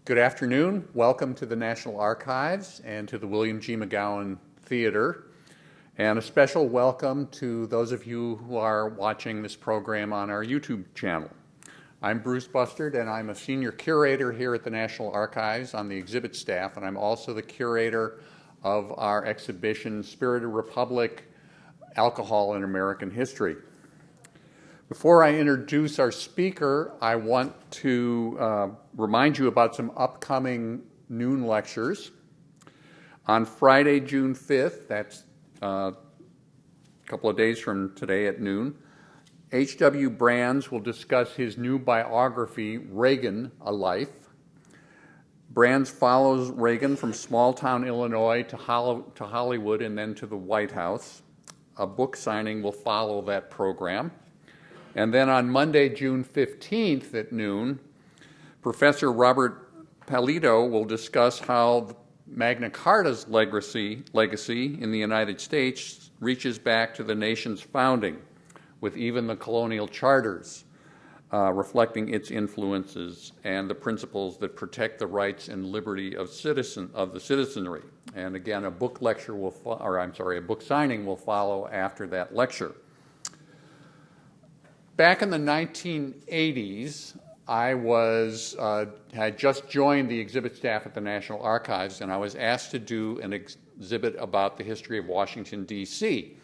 Good afternoon. Welcome to the National Archives and to the William G. McGowan Theater. And a special welcome to those of you who are watching this program on our YouTube channel. I'm Bruce Bustard, and I'm a senior curator here at the National Archives on the exhibit staff, and I'm also the curator of our exhibition, Spirited Republic, Alcohol in American History. Before I introduce our speaker, I want to remind you about some upcoming noon lectures. On Friday, June 5th, that's a couple of days from today at noon, H.W. Brands will discuss his new biography, Reagan, A Life. Brands follows Reagan from small-town Illinois to Hollywood and then to the White House. A book signing will follow that program. And then on Monday, June 15th at noon, Professor Robert Palito will discuss how Magna Carta's legacy in the United States reaches back to the nation's founding, with even the colonial charters reflecting its influences and the principles that protect the rights and liberty of the citizenry. And again, a book signing will follow after that lecture. Back in the 1980s, I had just joined the exhibit staff at the National Archives, and I was asked to do an exhibit about the history of Washington, D.C.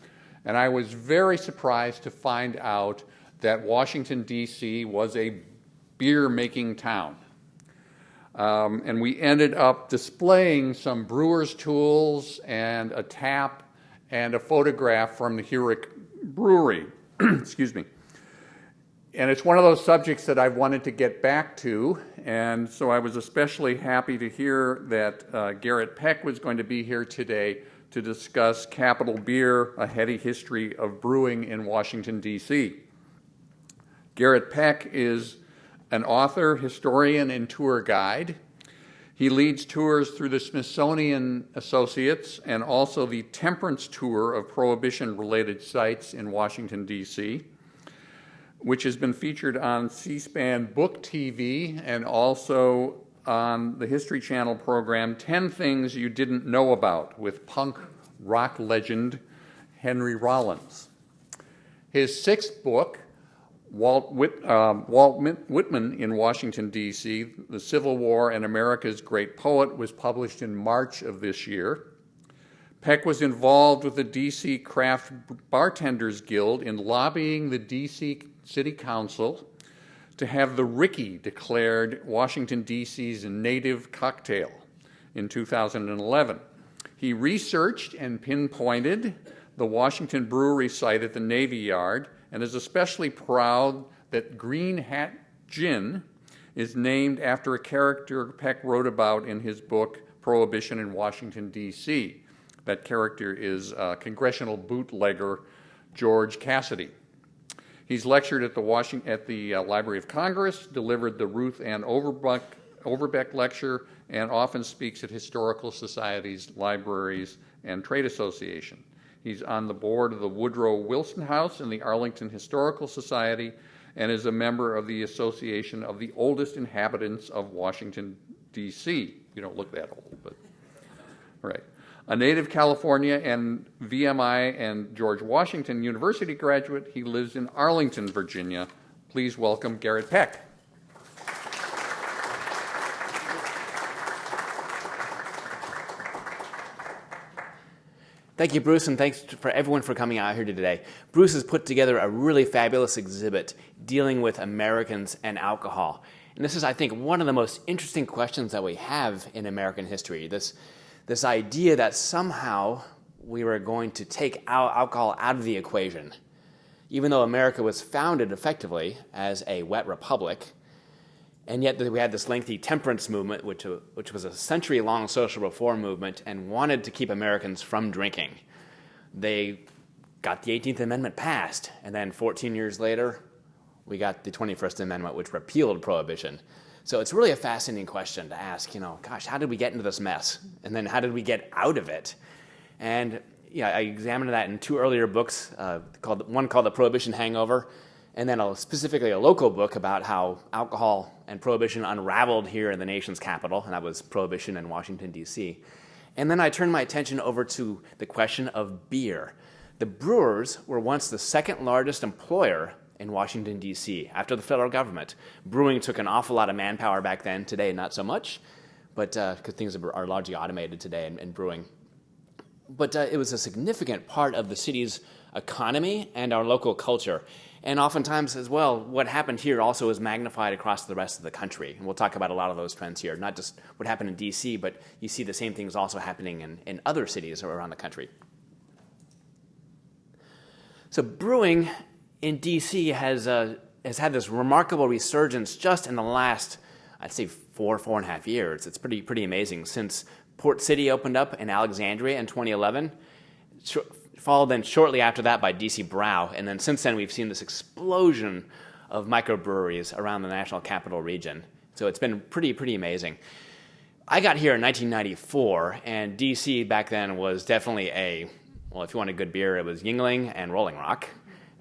And I was very surprised to find out that Washington, D.C. was a beer-making town. And we ended up displaying some brewer's tools and a tap and a photograph from the Heurich Brewery. Excuse me. And it's one of those subjects that I've wanted to get back to, and so I was especially happy to hear that Garrett Peck was going to be here today to discuss Capital Beer, a heady history of brewing in Washington, D.C. Garrett Peck is an author, historian, and tour guide. He leads tours through the Smithsonian Associates and also the Temperance Tour of Prohibition-related sites in Washington, D.C., which has been featured on C-SPAN Book TV and also on the History Channel program 10 Things You Didn't Know About with punk rock legend Henry Rollins. His sixth book, Walt Whitman in Washington, D.C., The Civil War and America's Great Poet, was published in March of this year. Peck was involved with the D.C. Craft Bartenders Guild in lobbying the D.C. City Council to have the Ricky declared Washington, D.C.'s native cocktail in 2011. He researched and pinpointed the Washington Brewery site at the Navy Yard and is especially proud that Green Hat Gin is named after a character Peck wrote about in his book, Prohibition in Washington, D.C. That character is congressional bootlegger George Cassidy. He's lectured at the Library of Congress, delivered the Ruth Ann Overbeck Lecture, and often speaks at historical societies, libraries, and trade associations. He's on the board of the Woodrow Wilson House and the Arlington Historical Society, and is a member of the Association of the Oldest Inhabitants of Washington, D.C. You don't look that old, but right. A native California and VMI and George Washington University graduate, he lives in Arlington, Virginia. Please welcome Garrett Peck. Thank you, Bruce, and thanks for everyone for coming out here today. Bruce has put together a really fabulous exhibit dealing with Americans and alcohol. And this is, I think, one of the most interesting questions that we have in American history. This idea that somehow we were going to take alcohol out of the equation. Even though America was founded effectively as a wet republic, and yet we had this lengthy temperance movement, which was a century-long social reform movement and wanted to keep Americans from drinking. They got the 18th Amendment passed, and then 14 years later, we got the 21st Amendment, which repealed Prohibition. So it's really a fascinating question to ask, gosh, how did we get into this mess? And then how did we get out of it? And I examined that in two earlier books, one called The Prohibition Hangover, and then specifically a local book about how alcohol and prohibition unraveled here in the nation's capital, and that was Prohibition in Washington, D.C. And then I turned my attention over to the question of beer. The brewers were once the second largest employer in Washington, D.C., after the federal government. Brewing took an awful lot of manpower back then. Today, not so much, but because things are largely automated today in brewing. But it was a significant part of the city's economy and our local culture. And oftentimes as well, what happened here also is magnified across the rest of the country. And we'll talk about a lot of those trends here, not just what happened in D.C., but you see the same things also happening in other cities around the country. So brewing in D.C. has had this remarkable resurgence just in the last, I'd say, 4.5 years. It's pretty amazing. Since Port City opened up in Alexandria in 2011, followed then shortly after that by D.C. Brow, and then since then we've seen this explosion of microbreweries around the National Capital Region. So it's been pretty amazing. I got here in 1994, and D.C. back then was definitely if you want a good beer, it was Yuengling and Rolling Rock,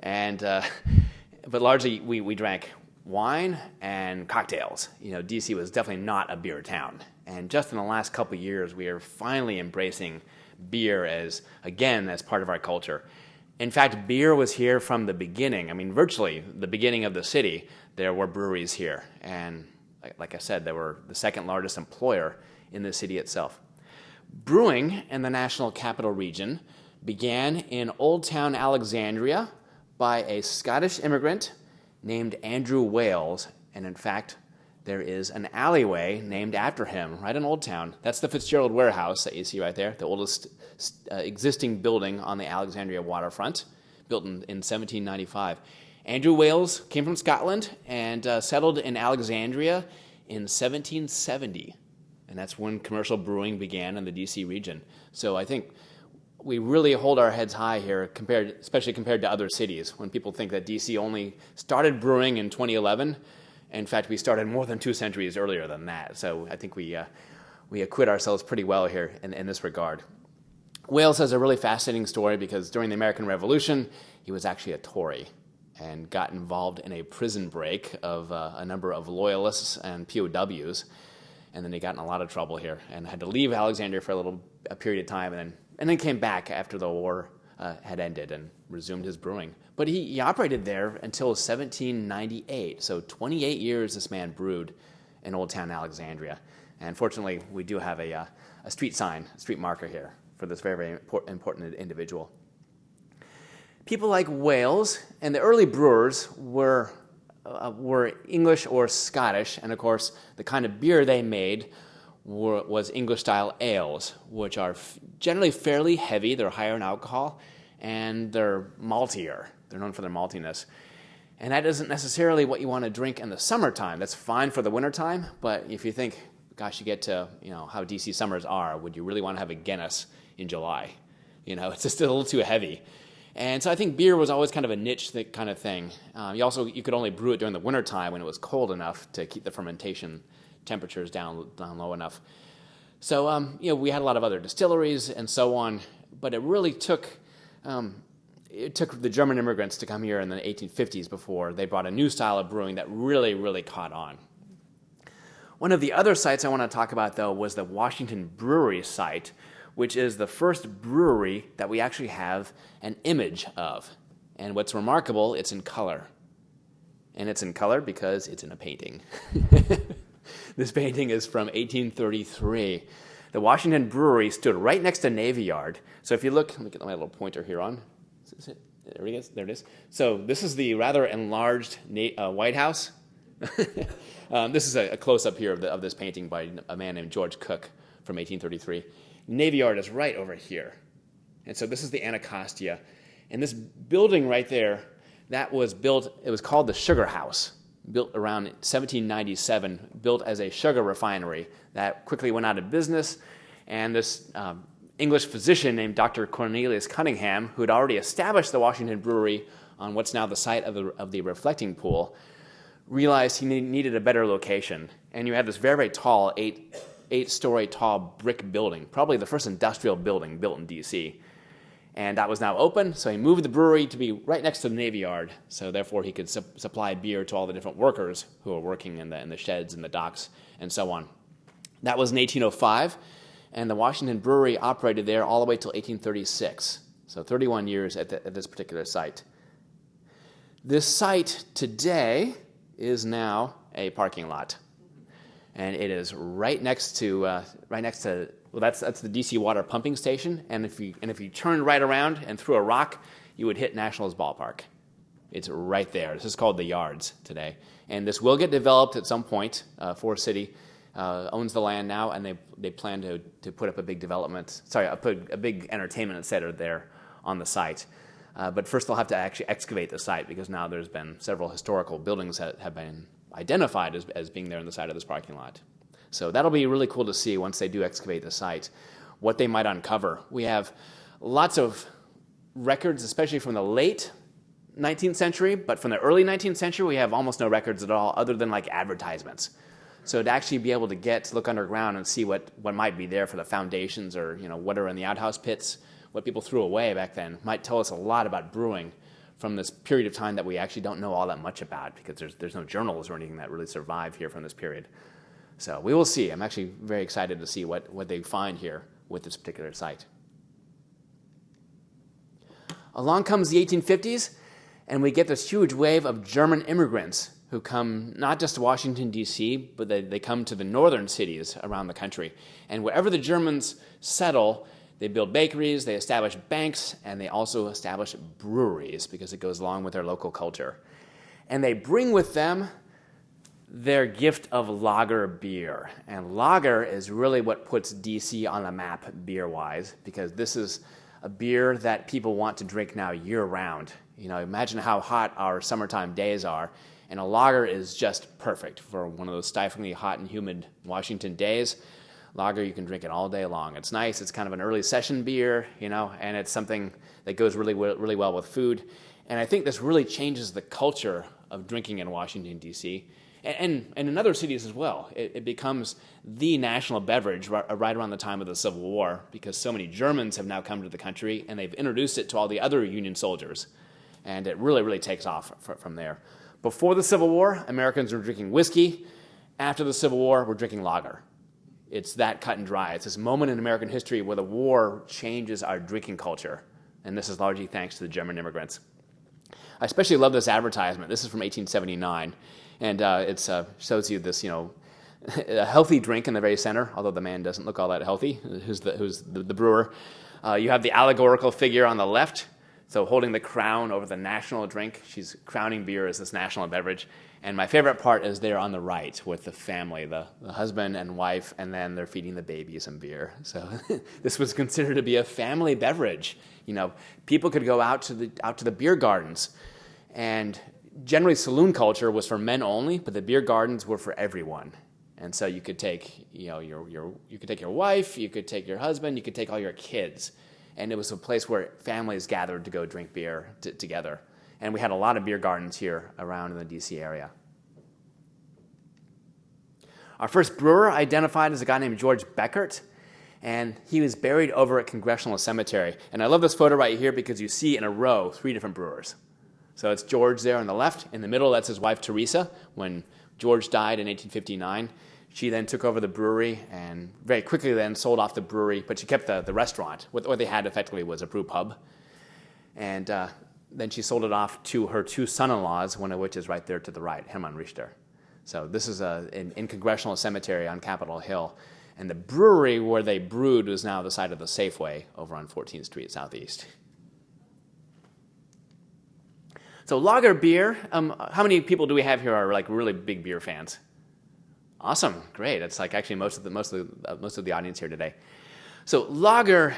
but largely we drank wine and cocktails. D.C. was definitely not a beer town, and just in the last couple of years, we are finally embracing beer as part of our culture. In fact, beer was here from the beginning. I mean, virtually the beginning of the city, there were breweries here. And like I said, they were the second largest employer in the city itself. Brewing in the National Capital Region began in Old Town Alexandria by a Scottish immigrant named Andrew Wales. And in fact, there is an alleyway named after him right in Old Town. That's the Fitzgerald Warehouse that you see right there, the oldest existing building on the Alexandria waterfront, built in 1795. Andrew Wales came from Scotland and settled in Alexandria in 1770, and that's when commercial brewing began in the D.C. region. So I think we really hold our heads high here, especially compared to other cities. When people think that D.C. only started brewing in 2011, in fact, we started more than 2 centuries earlier than that. So I think we acquit ourselves pretty well here in this regard. Wales has a really fascinating story because during the American Revolution, he was actually a Tory and got involved in a prison break of a number of loyalists and POWs. And then he got in a lot of trouble here and had to leave Alexandria for a period of time and then came back after the war had ended and resumed his brewing. But he operated there until 1798. So 28 years this man brewed in Old Town Alexandria. And fortunately, we do have a street marker here for this very important individual. People like Wales and the early brewers were English or Scottish, and of course, the kind of beer they made was English-style ales, which are generally fairly heavy. They're higher in alcohol, and they're maltier. They're known for their maltiness. And that isn't necessarily what you want to drink in the summertime. That's fine for the wintertime, but if you think, gosh, you get to how DC summers are, would you really want to have a Guinness in July? It's just a little too heavy. And so I think beer was always kind of a niche kind of thing. You could only brew it during the wintertime when it was cold enough to keep the fermentation temperatures down low enough. So we had a lot of other distilleries and so on, but it really took the German immigrants to come here in the 1850s before they brought a new style of brewing that really, really caught on. One of the other sites I want to talk about, though, was the Washington Brewery site, which is the first brewery that we actually have an image of. And what's remarkable, it's in color. And it's in color because it's in a painting. This painting is from 1833. The Washington Brewery stood right next to Navy Yard. So if you look, let me get my little pointer here on. Is it? There it is. There it is. So this is the rather enlarged White House. This is a close-up here of this painting by a man named George Cook from 1833. Navy Yard is right over here. And so this is the Anacostia. And this building right there, that was built, it was called the Sugar House, built around 1797, built as a sugar refinery that quickly went out of business. And this English physician named Dr. Cornelius Cunningham, who had already established the Washington Brewery on what's now the site of the reflecting pool, realized he needed a better location. And you had this very, very tall, eight-story tall brick building, probably the first industrial building built in D.C. And that was now open, so he moved the brewery to be right next to the Navy Yard, so therefore he could supply beer to all the different workers who were working in the sheds and the docks and so on. That was in 1805, and the Washington Brewery operated there all the way till 1836, so 31 years at this particular site. This site today is now a parking lot, and it is right next to well, that's the DC Water pumping station, and if you turned right around and threw a rock, you would hit Nationals Ballpark. It's right there. This is called the Yards today, and this will get developed at some point. Forest City owns the land now, and they plan to put up a big a big entertainment center there on the site. But first they'll have to actually excavate the site, because now there's been several historical buildings that have been identified as being there on the side of this parking lot. So that'll be really cool to see once they do excavate the site, what they might uncover. We have lots of records, especially from the late 19th century, but from the early 19th century, we have almost no records at all other than like advertisements. So to actually be able to look underground and see what might be there for the foundations, or what are in the outhouse pits, what people threw away back then, might tell us a lot about brewing from this period of time that we actually don't know all that much about, because there's no journals or anything that really survive here from this period. So we will see. I'm actually very excited to see what they find here with this particular site. Along comes the 1850s, and we get this huge wave of German immigrants who come not just to Washington, D.C., but they come to the northern cities around the country. And wherever the Germans settle, they build bakeries, they establish banks, and they also establish breweries, because it goes along with their local culture. And they bring with them their gift of lager beer. And lager is really what puts DC on the map beer-wise, because this is a beer that people want to drink now year-round. Imagine how hot our summertime days are, and a lager is just perfect for one of those stiflingly hot and humid Washington days. Lager, you can drink it all day long. It's nice. It's kind of an early session beer, and it's something that goes really well with food. And I think this really changes the culture of drinking in Washington, D.C., and in other cities as well. It becomes the national beverage right around the time of the Civil War, because so many Germans have now come to the country, and they've introduced it to all the other Union soldiers. And it really takes off from there. Before the Civil War, Americans were drinking whiskey. After the Civil War, we're drinking lager. It's that cut and dry. It's this moment in American history where the war changes our drinking culture. And this is largely thanks to the German immigrants. I especially love this advertisement. This is from 1879. And it shows you this, a healthy drink in the very center, although the man doesn't look all that healthy, who's the brewer. You have the allegorical figure on the left, so holding the crown over the national drink. She's crowning beer as this national beverage. And my favorite part is there on the right with the family, the husband and wife, and then they're feeding the baby some beer. So this was considered to be a family beverage. People could go out to the beer gardens, and generally saloon culture was for men only, but the beer gardens were for everyone. And so you could take you could take your wife, you could take your husband, you could take all your kids, and it was a place where families gathered to go drink beer together. And we had a lot of beer gardens here around in the D.C. area. Our first brewer identified as a guy named George Beckert, and he was buried over at Congressional Cemetery. And I love this photo right here because you see in a row 3 different brewers. So it's George there on the left. In the middle, that's his wife, Teresa. When George died in 1859, she then took over the brewery and very quickly then sold off the brewery, but she kept the restaurant. What they had effectively was a brew pub. And then she sold it off to her 2 son-in-laws, one of which is right there to the right, Hermann Richter. So this is in Congressional Cemetery on Capitol Hill. And the brewery where they brewed was now the site of the Safeway over on 14th Street Southeast. So lager beer, how many people do we have here are like really big beer fans? Awesome, great. It's like actually most of the audience here today. So lager,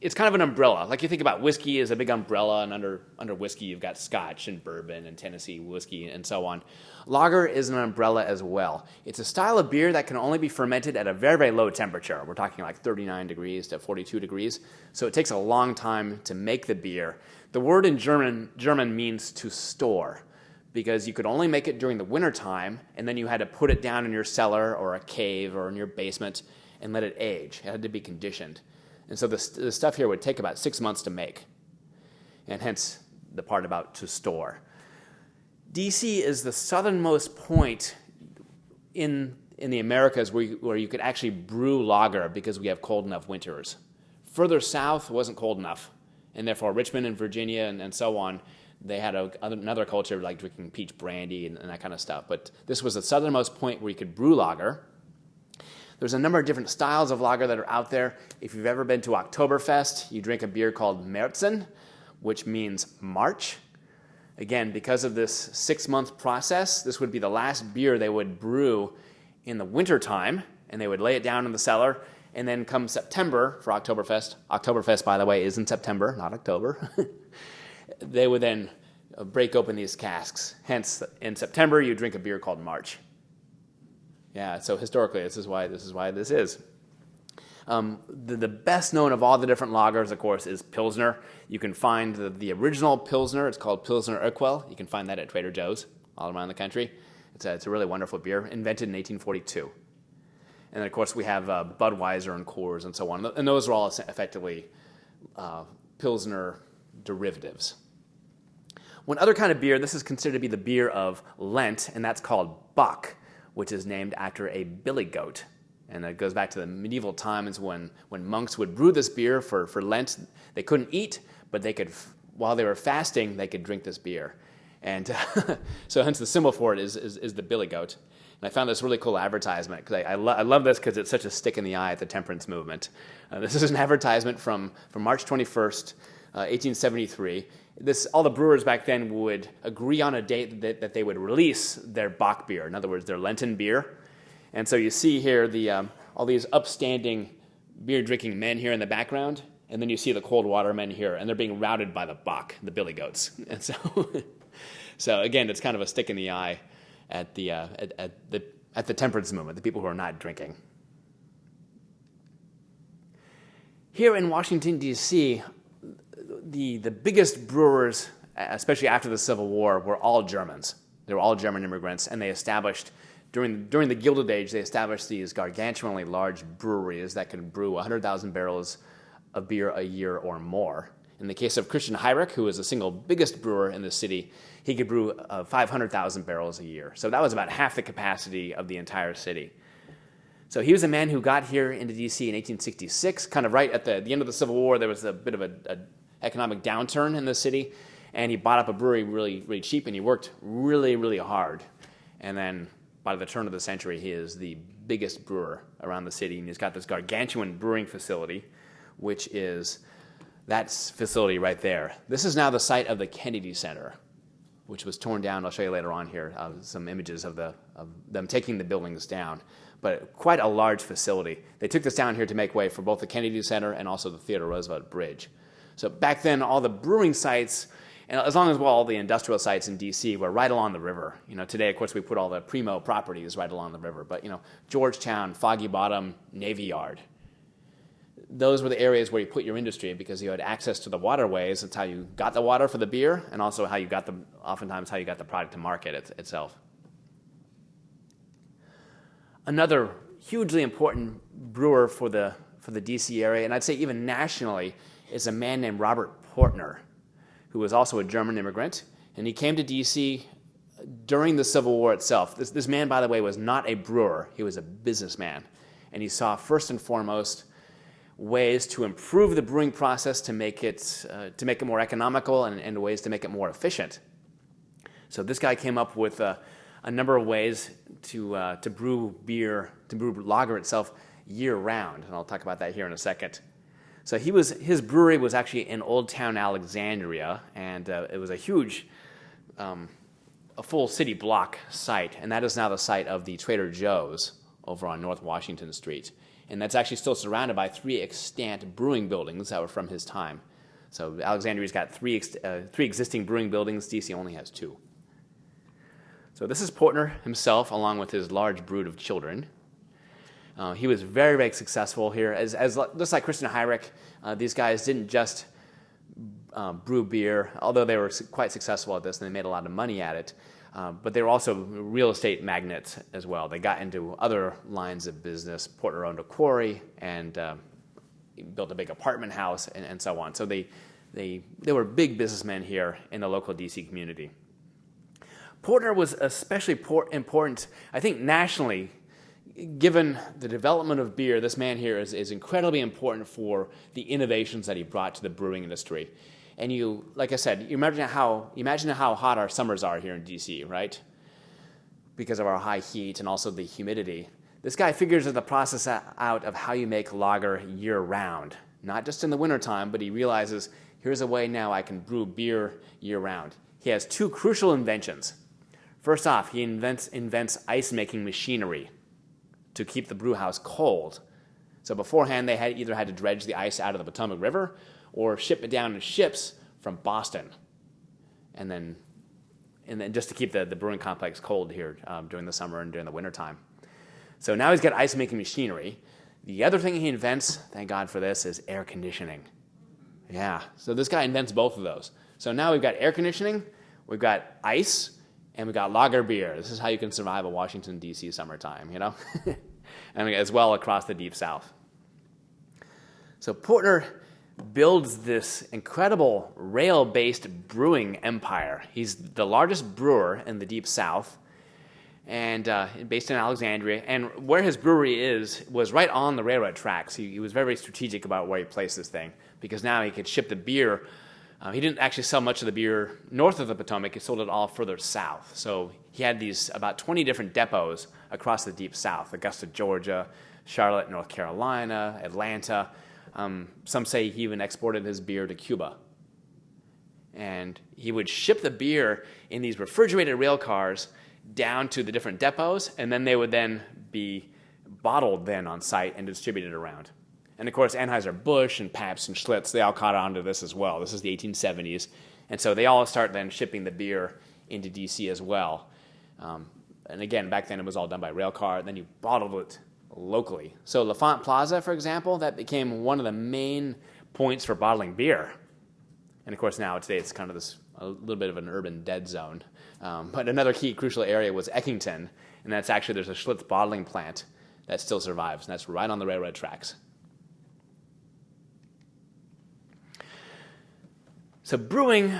it's kind of an umbrella. Like you think about whiskey as a big umbrella, and under whiskey you've got Scotch and bourbon and Tennessee whiskey and so on. Lager is an umbrella as well. It's a style of beer that can only be fermented at a very, very low temperature. We're talking like 39 degrees to 42 degrees. So it takes a long time to make the beer. The word in German means to store, because you could only make it during the wintertime, and then you had to put it down in your cellar or a cave or in your basement and let it age. It had to be conditioned. And so the stuff here would take about 6 months to make, and hence the part about to store. DC is the southernmost point in the Americas where you could actually brew lager because we have cold enough winters. Further south wasn't cold enough, and therefore Richmond and Virginia and so on, they had another culture like drinking peach brandy and that kind of stuff. But this was the southernmost point where you could brew lager. There's a number of different styles of lager that are out there. If you've ever been to Oktoberfest, you drink a beer called Märzen, which means March. Again, because of this 6-month process, this would be the last beer they would brew in the wintertime, and they would lay it down in the cellar, and then come September for Oktoberfest, by the way, is in September, not October, they would then break open these casks. Hence, in September, you drink a beer called March. Yeah, so historically, this is why this is. The best known of all the different lagers, of course, is Pilsner. You can find the original Pilsner. It's called Pilsner Urquell. You can find that at Trader Joe's all around the country. It's a really wonderful beer, invented in 1842. And then, of course, we have Budweiser and Coors and so on. And those are all effectively Pilsner derivatives. One other kind of beer, this is considered to be the beer of Lent, and that's called Bock, which is named after a billy goat. And it goes back to the medieval times when monks would brew this beer for Lent. They couldn't eat, but they could, while they were fasting, they could drink this beer. And so hence the symbol for it is the billy goat. And I found this really cool advertisement, because I love this because it's such a stick in the eye at the temperance movement. This is an advertisement from March 21st, 1873. All the brewers back then would agree on a date that they would release their Bock beer, in other words, their Lenten beer. And so you see here all these upstanding beer-drinking men here in the background, and then you see the cold water men here, and they're being routed by the Bock, the billy goats. And so again, it's kind of a stick in the eye at the temperance movement, the people who are not drinking. Here in Washington, D.C., the biggest brewers, especially after the Civil War, were all Germans. They were all German immigrants, and they established, during the Gilded Age, they established these gargantuanly large breweries that could brew 100,000 barrels of beer a year or more. In the case of Christian Heurich, who was the single biggest brewer in the city, he could brew 500,000 barrels a year. So that was about half the capacity of the entire city. So he was a man who got here into D.C. in 1866, kind of right at the end of the Civil War. There was a bit of an economic downturn in the city, and he bought up a brewery really, really cheap, and he worked really, really hard. And then by the turn of the century, he is the biggest brewer around the city, and he's got this gargantuan brewing facility, which is that facility right there. This is now the site of the Kennedy Center, which was torn down. I'll show you later on here some images of them taking the buildings down. But quite a large facility. They took this down here to make way for both the Kennedy Center and also the Theodore Roosevelt Bridge. So back then, all the brewing sites, and as long as all the industrial sites in D.C. were right along the river. Today, of course, we put all the primo properties right along the river. But, Georgetown, Foggy Bottom, Navy Yard. Those were the areas where you put your industry because you had access to the waterways. That's how you got the water for the beer, and also oftentimes how you got the product to market itself. Another hugely important brewer for the D.C. area, and I'd say even nationally, is a man named Robert Portner, who was also a German immigrant, and he came to D.C. during the Civil War itself. This man, by the way, was not a brewer. He was a businessman, and he saw first and foremost ways to improve the brewing process to make it more economical and ways to make it more efficient. So this guy came up with a number of ways to brew beer, to brew lager itself year-round, and I'll talk about that here in a second. So his brewery was actually in Old Town Alexandria, and it was a huge, a full city block site, and that is now the site of the Trader Joe's over on North Washington Street. And that's actually still surrounded by 3 extant brewing buildings that were from his time. So Alexandria's got three existing brewing buildings. D.C. only has 2. So this is Portner himself, along with his large brood of children. He was very, very successful here. Just like Christian Heurich, these guys didn't just brew beer, although they were quite successful at this and they made a lot of money at it. But they were also real estate magnates as well. They got into other lines of business. Portner owned a quarry, and built a big apartment house, and so on. So they were big businessmen here in the local D.C. community. Porter was especially important, I think, nationally. Given the development of beer, this man here is incredibly important for the innovations that he brought to the brewing industry. And like I said, imagine how hot our summers are here in D.C., right? Because of our high heat and also the humidity. This guy figures the process out of how you make lager year-round. Not just in the wintertime, but he realizes, here's a way now I can brew beer year-round. He has two crucial inventions. First off, he invents ice-making machinery to keep the brew house cold. So beforehand, they had either had to dredge the ice out of the Potomac River or ship it down in ships from Boston, and then just to keep the brewing complex cold here during the summer and during the wintertime. So now he's got ice-making machinery. The other thing he invents, thank God for this, is air conditioning. Yeah, so this guy invents both of those. So now we've got air conditioning, we've got ice, and we've got lager beer. This is how you can survive a Washington, D.C. summertime, and as well across the Deep South. So Porter builds this incredible rail-based brewing empire. He's the largest brewer in the Deep South, and based in Alexandria. And where his brewery was right on the railroad tracks. He was very strategic about where he placed this thing, because now he could ship the beer. He didn't actually sell much of the beer north of the Potomac. He sold it all further south. So he had these about 20 different depots across the Deep South: Augusta, Georgia, Charlotte, North Carolina, Atlanta. Some say he even exported his beer to Cuba. And he would ship the beer in these refrigerated rail cars down to the different depots, and then they would then be bottled then on site and distributed around. And of course, Anheuser-Busch and Pabst and Schlitz, they all caught on to this as well. This is the 1870s. And so they all start then shipping the beer into D.C. as well. And again, back then it was all done by rail car, and then you bottled it locally. So LaFont Plaza, for example, that became one of the main points for bottling beer. And of course now today it's kind of a little bit of an urban dead zone. But another key crucial area was Eckington, and there's a Schlitz bottling plant that still survives, and that's right on the railroad tracks. So brewing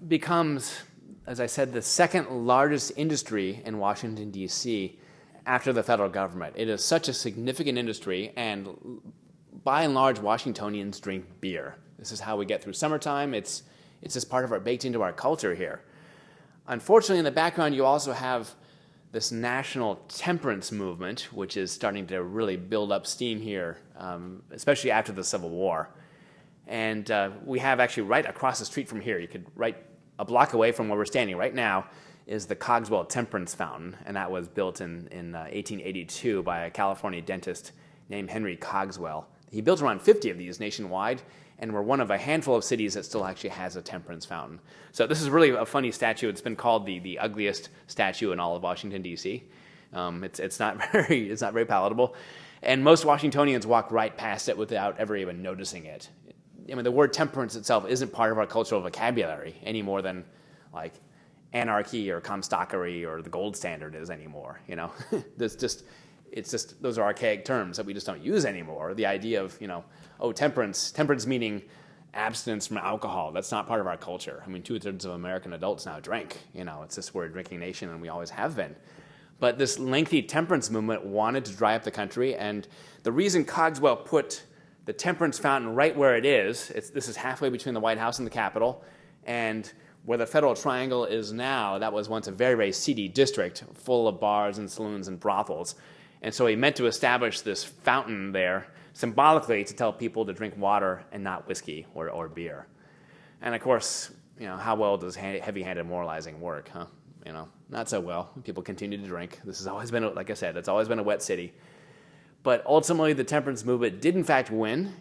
becomes, as I said, the second largest industry in Washington, D.C. after the federal government. It is such a significant industry, and by and large, Washingtonians drink beer. This is how we get through summertime. It's just baked into our culture here. Unfortunately, in the background, you also have this national temperance movement, which is starting to really build up steam here, especially after the Civil War. And we have actually right across the street from here, right a block away from where we're standing right now, is the Cogswell Temperance Fountain, and that was built in 1882 by a California dentist named Henry Cogswell. He built around 50 of these nationwide, and we're one of a handful of cities that still actually has a temperance fountain. So this is really a funny statue. It's been called the ugliest statue in all of Washington, D.C. It's not very palatable, and most Washingtonians walk right past it without ever even noticing it. I mean, the word temperance itself isn't part of our cultural vocabulary any more than like anarchy or comstockery or the gold standard is anymore. It's just those are archaic terms that we just don't use anymore. The idea of temperance meaning abstinence from alcohol. That's not part of our culture. I mean, 2/3 of American adults now drink. It's just we're a drinking nation, and we always have been. But this lengthy temperance movement wanted to dry up the country, and the reason Cogswell put the temperance fountain right where it is, this is halfway between the White House and the Capitol, and where the Federal Triangle is now, that was once a very, very seedy district full of bars and saloons and brothels. And so he meant to establish this fountain there symbolically to tell people to drink water and not whiskey or beer. And of course, how well does heavy-handed moralizing work, huh? Not so well. People continue to drink. This has always been, like I said, it's always been a wet city. But ultimately, the temperance movement did in fact win,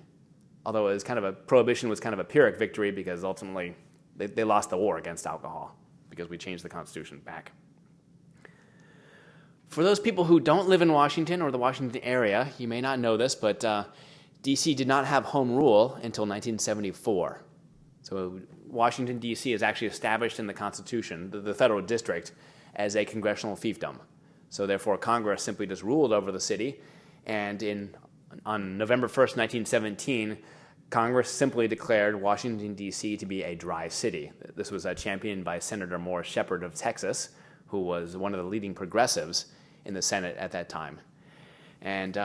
although it was prohibition was kind of a Pyrrhic victory, because ultimately they lost the war against alcohol because we changed the Constitution back. For those people who don't live in Washington or the Washington area, you may not know this, but D.C. did not have home rule until 1974. So Washington, D.C. is actually established in the Constitution, the federal district, as a congressional fiefdom. So therefore, Congress simply just ruled over the city. And in On November 1st, 1917, Congress simply declared Washington, D.C. to be a dry city. This was championed by Senator Morris Shepherd of Texas, who was one of the leading progressives in the Senate at that time. And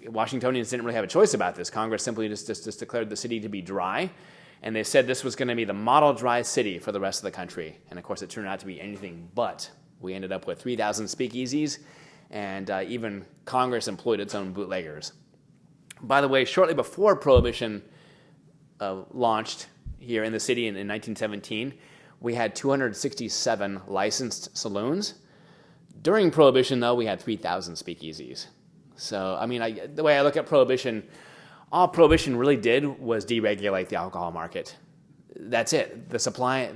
Washingtonians didn't really have a choice about this. Congress simply just declared the city to be dry, and they said this was going to be the model dry city for the rest of the country. And of course, it turned out to be anything but. We ended up with 3,000 speakeasies, and even Congress employed its own bootleggers. By the way, shortly before Prohibition launched here in the city in 1917, we had 267 licensed saloons. During Prohibition, though, we had 3,000 speakeasies. So, I mean, the way I look at Prohibition, all Prohibition really did was deregulate the alcohol market. That's it. The supply,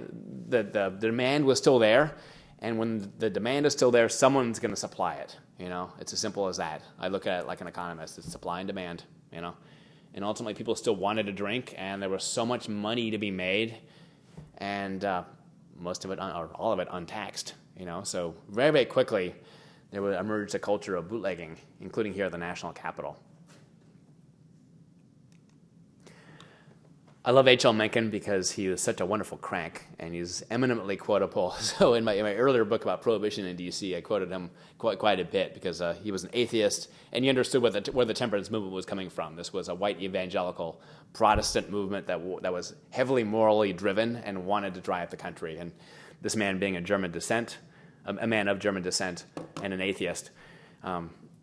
the demand was still there, and when the demand is still there, someone's going to supply it. You know, it's as simple as that. I look at it like an economist. It's supply and demand, you know. And ultimately, people still wanted to drink, and there was so much money to be made, and most of it, or all of it, untaxed, you know. So very, very quickly, there would emerge a culture of bootlegging, including here at the national capital. I love H.L. Mencken because he was such a wonderful crank, and he's eminently quotable. So in my earlier book about Prohibition in D.C., I quoted him quite a bit because he was an atheist, and he understood where the temperance movement was coming from. This was a white evangelical Protestant movement that was heavily morally driven and wanted to drive the country. And this man being a German descent, a man of German descent, and an atheist,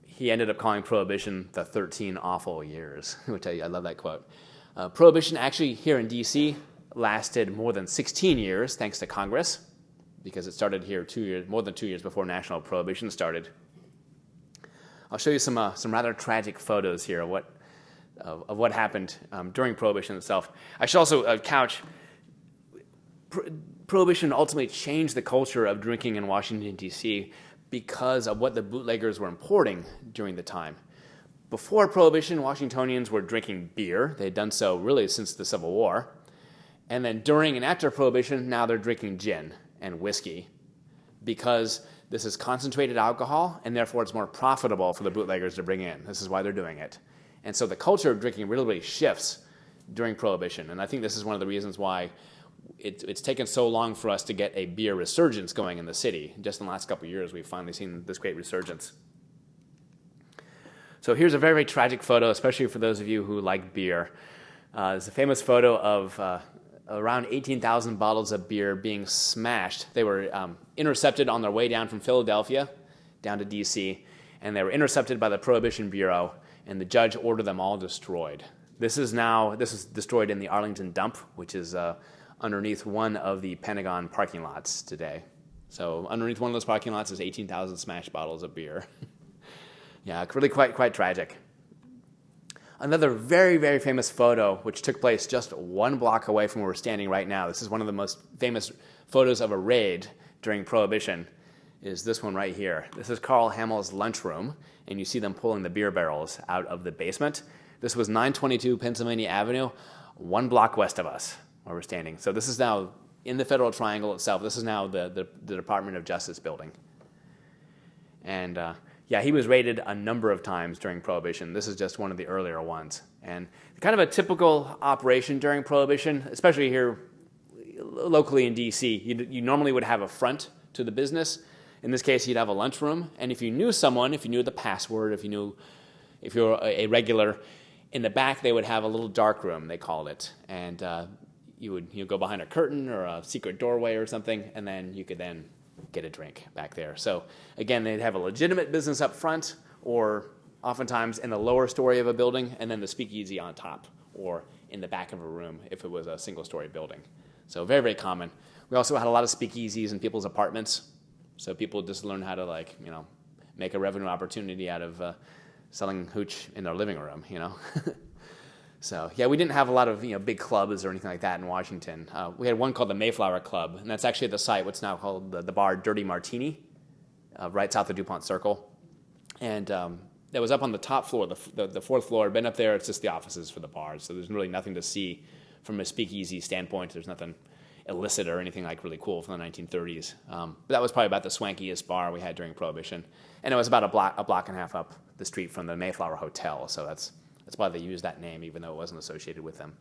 he ended up calling Prohibition the 13 awful years, which I love that quote. Prohibition actually here in D.C. lasted more than 16 years thanks to Congress, because it started here more than 2 years before national prohibition started. I'll show you some rather tragic photos here of what happened during Prohibition itself. I should also couch Prohibition ultimately changed the culture of drinking in Washington, D.C. because of what the bootleggers were importing during the time. Before Prohibition, Washingtonians were drinking beer. They had done so really since the Civil War. And then during and after Prohibition, now they're drinking gin and whiskey because this is concentrated alcohol, and therefore it's more profitable for the bootleggers to bring in. This is why they're doing it. And so the culture of drinking really shifts during Prohibition. And I think this is one of the reasons why it's taken so long for us to get a beer resurgence going in the city. Just in the last couple of years, we've finally seen this great resurgence. So here's a very, very tragic photo, especially for those of you who like beer. It's a famous photo of around 18,000 bottles of beer being smashed. They were intercepted on their way down from Philadelphia down to D.C., and they were intercepted by the Prohibition Bureau, and the judge ordered them all destroyed. This is destroyed in the Arlington dump, which is underneath one of the Pentagon parking lots today. So underneath one of those parking lots is 18,000 smashed bottles of beer. Yeah, really quite tragic. Another very, very famous photo, which took place just 1 block away from where we're standing right now. This is one of the most famous photos of a raid during Prohibition, is this one right here. This is Carl Hamill's lunchroom, and you see them pulling the beer barrels out of the basement. This was 922 Pennsylvania Avenue, 1 block west of us, where we're standing. So this is now in the Federal Triangle itself. This is now the Department of Justice building. And yeah, he was raided a number of times during Prohibition. This is just one of the earlier ones. And kind of a typical operation during Prohibition, especially here locally in D.C., you normally would have a front to the business. In this case, you'd have a lunchroom. And if you knew someone, if you knew the password, if you're a regular, in the back they would have a little dark room, they called it. And you would go behind a curtain or a secret doorway or something, and then you could then get a drink back there. So again, they'd have a legitimate business up front, or oftentimes in the lower story of a building, and then the speakeasy on top, or in the back of a room if it was a single-story building. So very, very common. We also had a lot of speakeasies in people's apartments, so people just learned how to make a revenue opportunity out of selling hooch in their living room, So, yeah, we didn't have a lot of big clubs or anything like that in Washington. We had one called the Mayflower Club, and that's actually at the site, what's now called the bar Dirty Martini, right south of DuPont Circle. And that was up on the top floor, the fourth floor. Been up there, it's just the offices for the bars, so there's really nothing to see from a speakeasy standpoint. There's nothing illicit or anything like really cool from the 1930s. But that was probably about the swankiest bar we had during Prohibition. And it was about a block and a half up the street from the Mayflower Hotel. So that's why they used that name, even though it wasn't associated with them.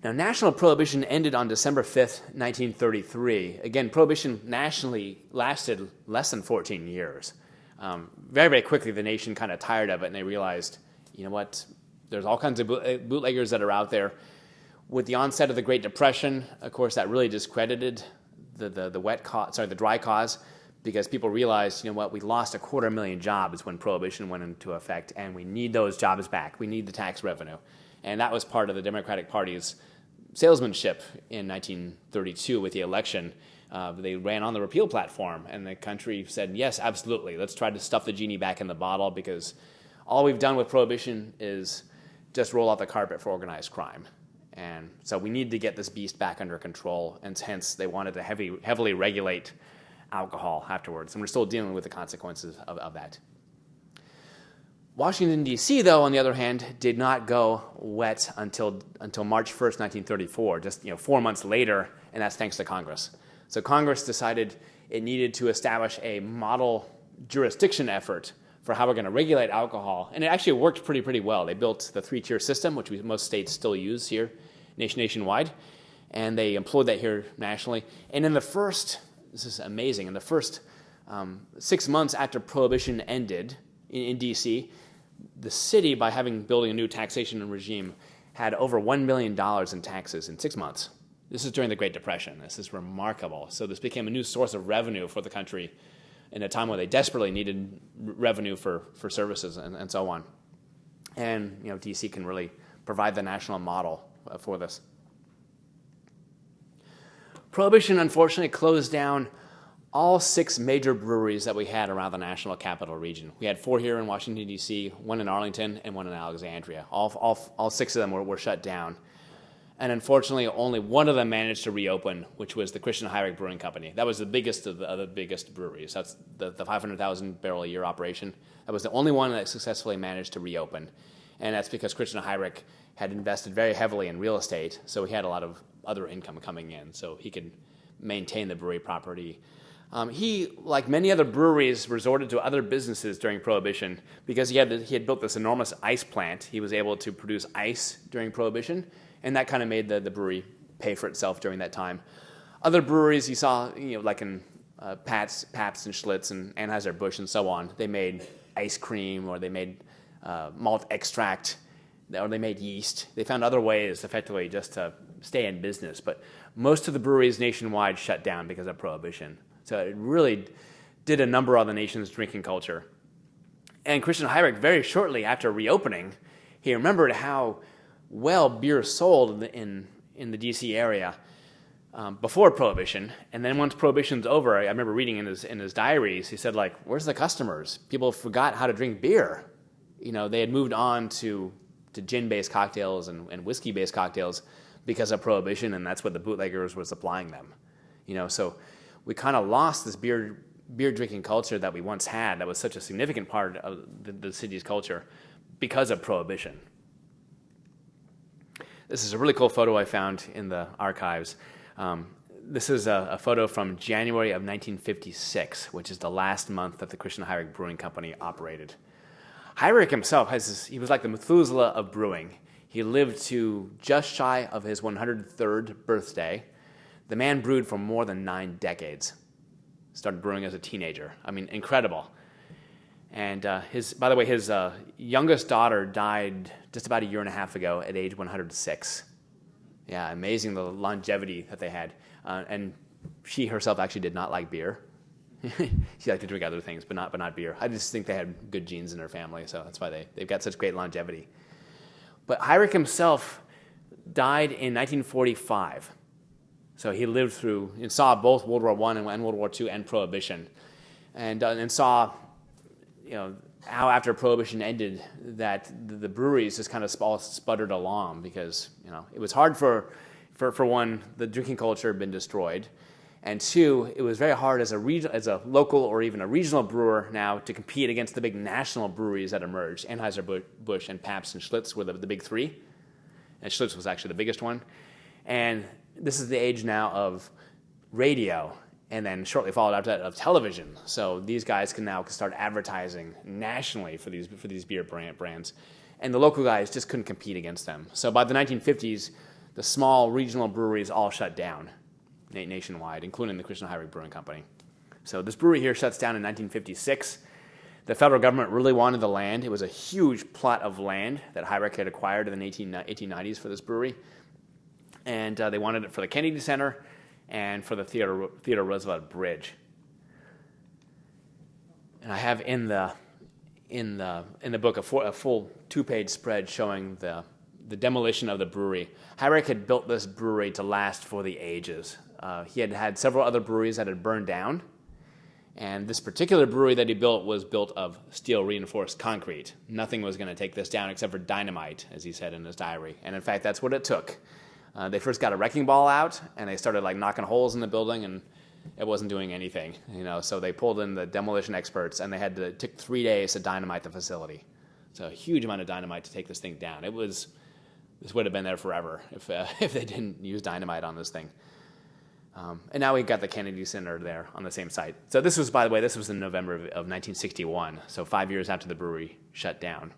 Now, national prohibition ended on December 5th, 1933. Again, prohibition nationally lasted less than 14 years. Very, very quickly, the nation kind of tired of it, and they realized, you know what, there's all kinds of bootleggers that are out there. With the onset of the Great Depression, of course, that really discredited the dry cause, because people realized, you know what, we lost 250,000 jobs when Prohibition went into effect, and we need those jobs back. We need the tax revenue. And that was part of the Democratic Party's salesmanship in 1932 with the election. They ran on the repeal platform, and the country said, yes, absolutely, let's try to stuff the genie back in the bottle, because all we've done with Prohibition is just roll out the carpet for organized crime. And so we need to get this beast back under control, and hence they wanted to heavily regulate alcohol afterwards. And we're still dealing with the consequences of that. Washington, D.C., though, on the other hand, did not go wet until March 1st, 1934, just 4 months later, and that's thanks to Congress. So Congress decided it needed to establish a model jurisdiction effort for how we're going to regulate alcohol, and it actually worked pretty well. They built the 3-tier system, which most states still use here nationwide, and they employed that here nationally. And in the first, this is amazing, in the first 6 months after Prohibition ended in D.C., the city, by building a new taxation regime, had over $1 million in taxes in 6 months. This is during the Great Depression. This is remarkable. So this became a new source of revenue for the country in a time where they desperately needed revenue for services and so on. And D.C. can really provide the national model for this. Prohibition, unfortunately, closed down all 6 major breweries that we had around the national capital region. We had 4 here in Washington, D.C., 1 in Arlington, and 1 in Alexandria. All 6 of them were shut down. And unfortunately, only one of them managed to reopen, which was the Christian Heurich Brewing Company. That was the biggest of the biggest breweries. That's the 500,000 barrel a year operation. That was the only one that successfully managed to reopen. And that's because Christian Heurich had invested very heavily in real estate, so he had a lot of other income coming in, so he could maintain the brewery property. He, like many other breweries, resorted to other businesses during Prohibition because he had built this enormous ice plant. He was able to produce ice during Prohibition, and that kind of made the brewery pay for itself during that time. Other breweries you saw, like in Pabst and Schlitz and Anheuser-Busch and so on, they made ice cream, or they made malt extract, or they made yeast. They found other ways, effectively, just to stay in business. But most of the breweries nationwide shut down because of Prohibition. So it really did a number on the nation's drinking culture. And Christian Heurich, very shortly after reopening, he remembered how well beer sold in the D.C. area before Prohibition. And then once Prohibition's over, I remember reading in his diaries, he said, where's the customers? People forgot how to drink beer. They had moved on to gin-based cocktails and whiskey-based cocktails because of Prohibition, and that's what the bootleggers were supplying them. So we kind of lost this beer drinking culture that we once had that was such a significant part of the city's culture because of Prohibition. This is a really cool photo I found in the archives. This is a photo from January of 1956, which is the last month that the Christian Heurich Brewing Company operated. Heurich himself, he was like the Methuselah of brewing. He lived to just shy of his 103rd birthday. The man brewed for more than 9 decades. Started brewing as a teenager. I mean, incredible. And by the way, his youngest daughter died just about 1.5 years ago at age 106. Yeah, amazing the longevity that they had. And she herself actually did not like beer. She liked to drink other things, but not beer. I just think they had good genes in her family, so that's why they've got such great longevity. But Heurich himself died in 1945. So he lived through and saw both World War I and World War II and Prohibition, and saw, how after Prohibition ended that the breweries just kind of all sputtered along because it was hard for one, the drinking culture had been destroyed, and 2, it was very hard as a local or even a regional brewer now to compete against the big national breweries that emerged. Anheuser-Busch and Pabst and Schlitz were the big 3. and Schlitz was actually the biggest one. And this is the age now of radio, and then shortly followed after that of television. So these guys can now start advertising nationally for these beer brands, and the local guys just couldn't compete against them. So by the 1950s, the small regional breweries all shut down nationwide, including the Christian Heurich Brewing Company. So this brewery here shuts down in 1956. The federal government really wanted the land. It was a huge plot of land that Heurich had acquired in the 1890s for this brewery. And they wanted it for the Kennedy Center and for the Theodore Roosevelt Bridge. And I have in the book a full 2-page spread showing the demolition of the brewery. Heurich had built this brewery to last for the ages. He had several other breweries that had burned down. And this particular brewery that he built was built of steel reinforced concrete. Nothing was going to take this down except for dynamite, as he said in his diary. And in fact, that's what it took. They first got a wrecking ball out, and they started knocking holes in the building, and it wasn't doing anything. So they pulled in the demolition experts, and it took 3 days to dynamite the facility. So a huge amount of dynamite to take this thing down. This would have been there forever if they didn't use dynamite on this thing. And now we've got the Kennedy Center there on the same site. So this was, by the way, in November of 1961, so 5 years after the brewery shut down.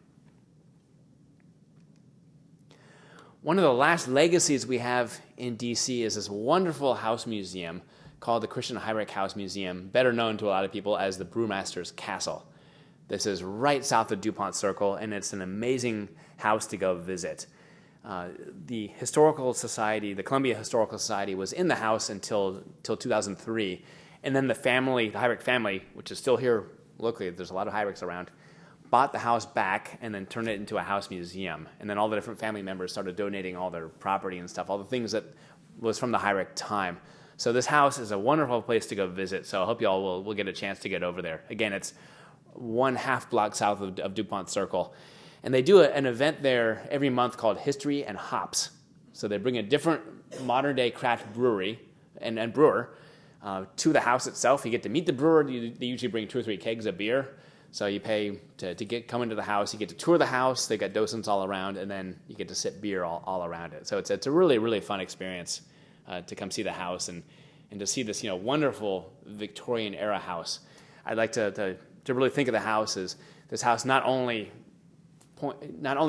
One of the last legacies we have in D.C. is this wonderful house museum called the Christian Heurich House Museum, better known to a lot of people as the Brewmaster's Castle. This is right south of DuPont Circle, and it's an amazing house to go visit. The Historical Society, the Columbia Historical Society, was in the house until 2003, and then the Heurich family, which is still here locally, there's a lot of Heurichs around, bought the house back and then turned it into a house museum. And then all the different family members started donating all their property and stuff, all the things that was from the Heurich time. So this house is a wonderful place to go visit, so I hope you all will get a chance to get over there. Again, it's 1/2 block south of DuPont Circle. And they do an event there every month called History and Hops. So they bring a different modern-day craft brewery and brewer to the house itself. You get to meet the brewer. They usually bring 2 or 3 kegs of beer. So you pay to come into the house. You get to tour the house. They got docents all around, and then you get to sip beer all around it. So it's a really, really fun experience to come see the house and to see this wonderful Victorian-era house. I'd like to really think of the house as this house not only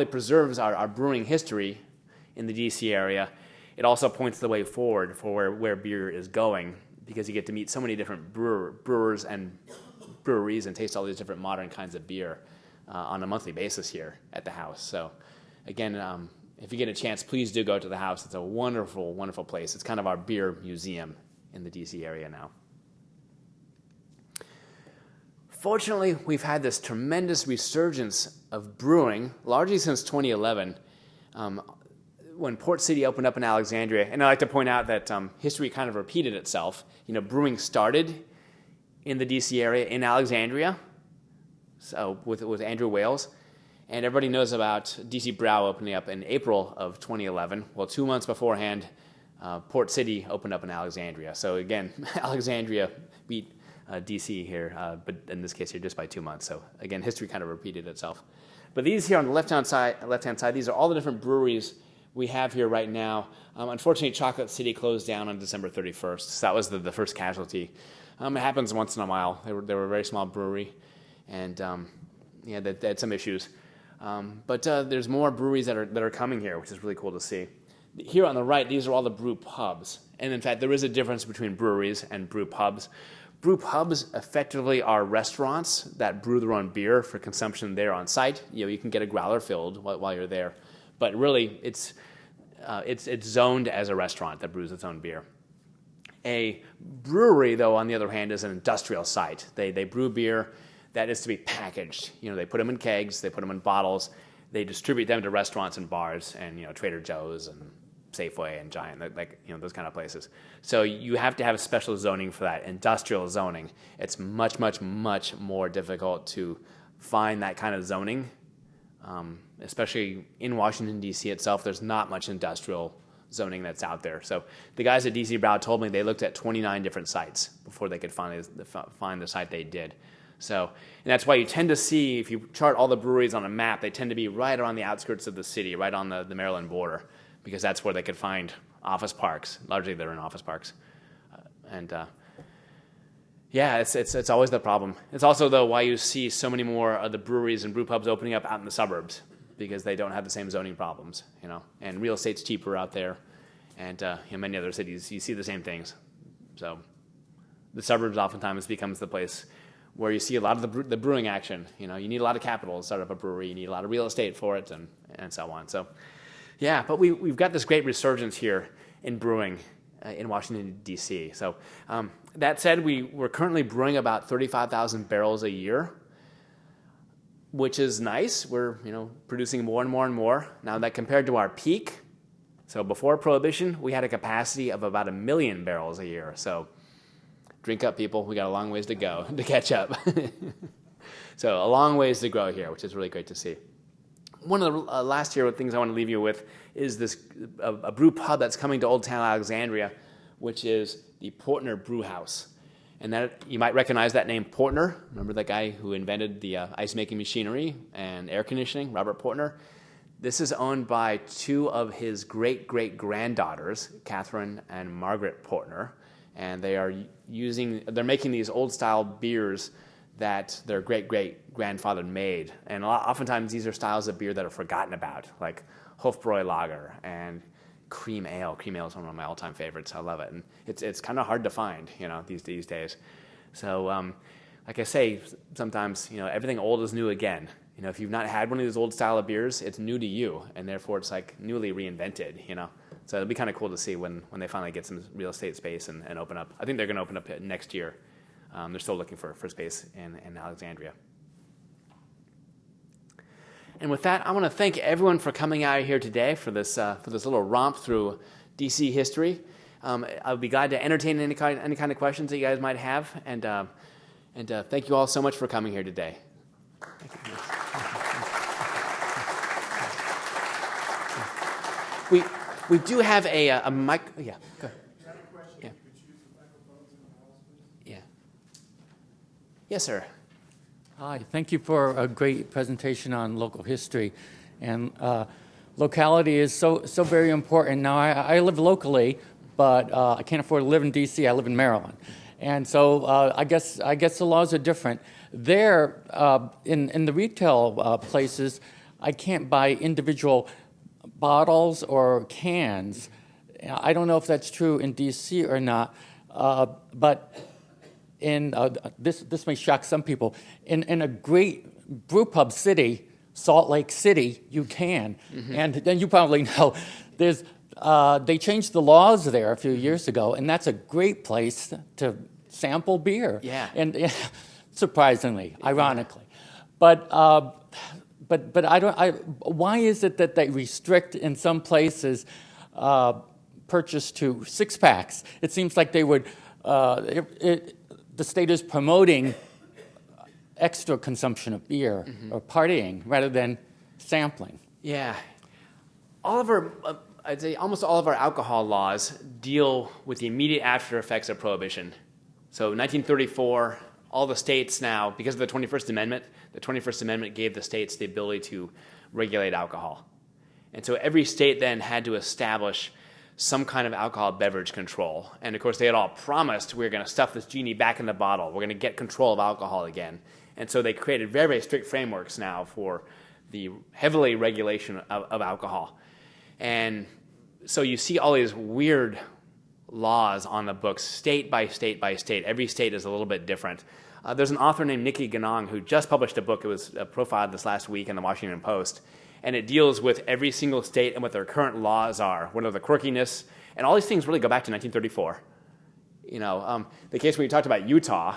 preserves our brewing history in the D.C. area, it also points the way forward for where beer is going, because you get to meet so many different brewers and breweries and taste all these different modern kinds of beer on a monthly basis here at the house. So again, if you get a chance, please do go to the house. It's a wonderful, wonderful place. It's kind of our beer museum in the D.C. area now. Fortunately, we've had this tremendous resurgence of brewing, largely since 2011, when Port City opened up in Alexandria. And I like to point out that history kind of repeated itself. Brewing started in the D.C. area in Alexandria, so with Andrew Wales. And everybody knows about D.C. Brow opening up in April of 2011. Well, 2 months beforehand, Port City opened up in Alexandria. So again, Alexandria beat D.C. here, but in this case here just by 2 months. So again, history kind of repeated itself. But these here on the left-hand side, these are all the different breweries we have here right now. Unfortunately, Chocolate City closed down on December 31st. So that was the first casualty. It happens once in a while. They were a very small brewery, and they had some issues. But there's more breweries that are coming here, which is really cool to see. Here on the right, these are all the brew pubs. And in fact, there is a difference between breweries and brew pubs. Brew pubs effectively are restaurants that brew their own beer for consumption there on site. You can get a growler filled while you're there, but really it's zoned as a restaurant that brews its own beer. A brewery, though, on the other hand, is an industrial site. They brew beer that is to be packaged. They put them in kegs, they put them in bottles, they distribute them to restaurants and bars and Trader Joe's and Safeway and Giant, those kind of places. So you have to have a special zoning for that, industrial zoning. It's much, much, much more difficult to find that kind of zoning, especially in Washington, D.C. itself. There's not much industrial zoning that's out there. So the guys at D.C. Brow told me they looked at 29 different sites before they could find the site they did. So, and that's why you tend to see, if you chart all the breweries on a map, they tend to be right around the outskirts of the city, right on the Maryland border, because that's where they could find office parks. Largely, they're in office parks, yeah, it's always the problem. It's also, though, why you see so many more of the breweries and brew pubs opening up out in the suburbs, because they don't have the same zoning problems, and real estate's cheaper out there, and in many other cities you see the same things. So the suburbs oftentimes becomes the place where you see a lot of the brewing action. You need a lot of capital to start up a brewery. You need a lot of real estate for it, and so on. So, yeah, but we've got this great resurgence here in brewing in Washington, D.C. So that said, we're currently brewing about 35,000 barrels a year, which is nice. We're producing more and more and more. Now, that compared to our peak, so before Prohibition, we had a capacity of about 1 million barrels a year. So drink up, people. We got a long ways to go to catch up. So a long ways to grow here, which is really great to see. One of the last here things I want to leave you with is this a brew pub that's coming to Old Town Alexandria, which is the Portner Brew House. And that you might recognize that name, Portner. Remember that guy who invented the ice-making machinery and air conditioning, Robert Portner? This is owned by two of his great-great-granddaughters, Catherine and Margaret Portner. And they're making these old-style beers that their great-great-grandfather made. And oftentimes these are styles of beer that are forgotten about, like Hofbräu Lager and cream ale. Cream ale is one of my all-time favorites. I love it. And it's kind of hard to find, these days. So, like I say, sometimes, everything old is new again. If you've not had one of these old style of beers, it's new to you, and therefore it's like newly reinvented, So it'll be kind of cool to see when they finally get some real estate space and open up. I think they're going to open up next year. They're still looking for space in Alexandria. And with that, I want to thank everyone for coming out here today for this little romp through DC history. I'll be glad to entertain any kind of questions that you guys might have, and thank you all so much for coming here today. Thank you. We do have a mic. Yeah, go ahead. Yeah. Yeah. Yes, sir. Hi, thank you for a great presentation on local history. And locality is so very important. Now, I live locally, but I can't afford to live in D.C. I live in Maryland. And so I guess the laws are different. There, in the retail places, I can't buy individual bottles or cans. I don't know if that's true in D.C. or not, but in this may shock some people. In a great brew pub city, Salt Lake City, you can. Mm-hmm. And then you probably know they changed the laws there a few years ago, and that's a great place to sample beer. Yeah. And surprisingly, ironically, but I don't. Why is it that they restrict in some places purchase to 6-packs? It seems like they would. The state is promoting extra consumption of beer or partying rather than sampling. Yeah. I'd say almost all of our alcohol laws deal with the immediate after effects of Prohibition. So 1934, all the states now, because of the 21st Amendment, the 21st Amendment gave the states the ability to regulate alcohol. And so every state then had to establish some kind of alcohol beverage control. And of course, they had all promised we're going to stuff this genie back in the bottle. We're going to get control of alcohol again. And so they created very, very strict frameworks now for the heavily regulation of alcohol. And so you see all these weird laws on the books, state by state by state. Every state is a little bit different. There's an author named Nikki Ganong who just published a book. It was profiled this last week in the Washington Post. And it deals with every single state and what their current laws are, what are the quirkiness. And all these things really go back to 1934. The case when you talked about Utah,